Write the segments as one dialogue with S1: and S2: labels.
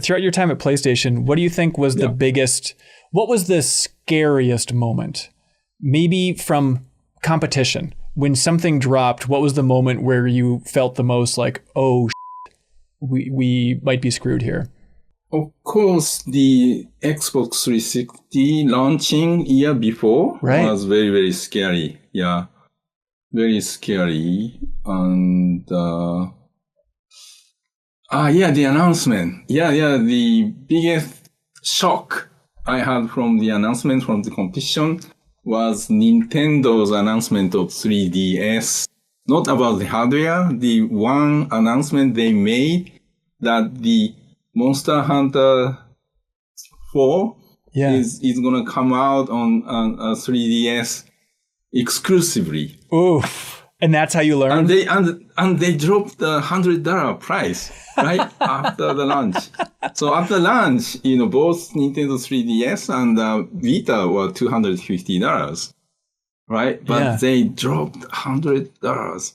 S1: throughout your time at PlayStation, what do you think was what was the scariest moment? Maybe from competition. When something dropped, what was the moment where you felt the most like, oh, we might be screwed here?
S2: Of course, the Xbox 360 launching year before was very, very scary. Yeah, very scary. And the announcement. The biggest shock I had from the announcement from the competition was Nintendo's announcement of 3DS. Not about the hardware. The one announcement they made that the Monster Hunter 4 is going to come out on 3DS exclusively.
S1: Oof. And that's how you learn?
S2: And they dropped the $100 price right after the launch. So after launch, both Nintendo 3DS and Vita were $250, right? But they dropped $100.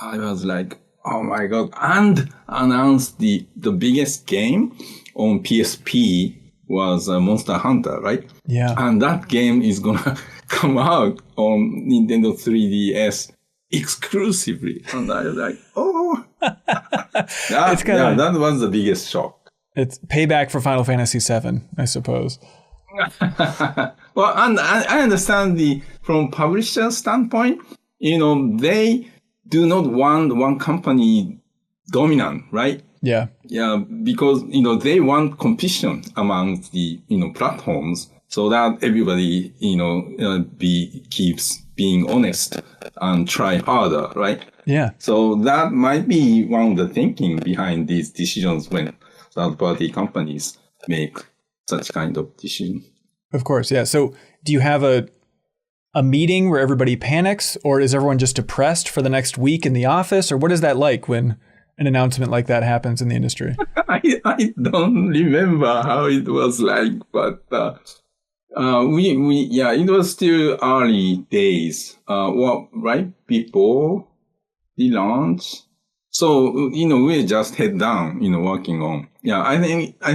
S2: I was like, oh my God. And announced the biggest game on PSP was Monster Hunter, right?
S1: Yeah.
S2: And that game is going to come out on Nintendo 3DS exclusively. And I was like, oh. That was the biggest shock.
S1: It's payback for Final Fantasy VII, I suppose.
S2: Well, and I understand from publisher standpoint, they do not want one company dominant, right?
S1: Yeah.
S2: Yeah, because, they want competition among the, platforms so that everybody, keeps being honest and try harder, right?
S1: Yeah.
S2: So that might be one of the thinking behind these decisions when third-party companies make such kind of decision.
S1: Of course, yeah. So do you have a meeting where everybody panics, or is everyone just depressed for the next week in the office? Or what is that like when an announcement like that happens in the industry?
S2: I don't remember how it was like, but it was still early days, right before the launch. So, we just head down, working on. Yeah, I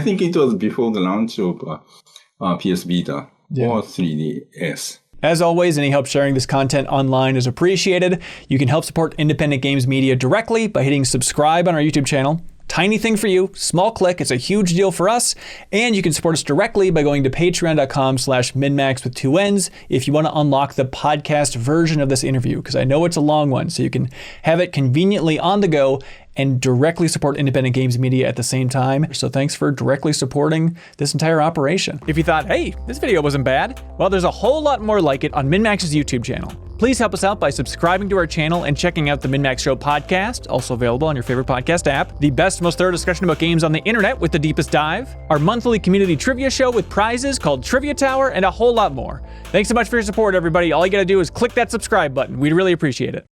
S2: think it was before the launch of PS Vita or 3DS.
S1: As always, any help sharing this content online is appreciated. You can help support independent games media directly by hitting subscribe on our YouTube channel. Tiny thing for you, small click, it's a huge deal for us. And you can support us directly by going to patreon.com/MinnMax with 2 N's if you want to unlock the podcast version of this interview, because I know it's a long one, so you can have it conveniently on the go and directly support independent games media at the same time. So thanks for directly supporting this entire operation. If you thought, hey, this video wasn't bad, well, there's a whole lot more like it on MinnMax's YouTube channel. Please help us out by subscribing to our channel and checking out the MinnMax Show podcast, also available on your favorite podcast app. The best, most thorough discussion about games on the internet with the deepest dive. Our monthly community trivia show with prizes called Trivia Tower, and a whole lot more. Thanks so much for your support, everybody. All you gotta do is click that subscribe button. We'd really appreciate it.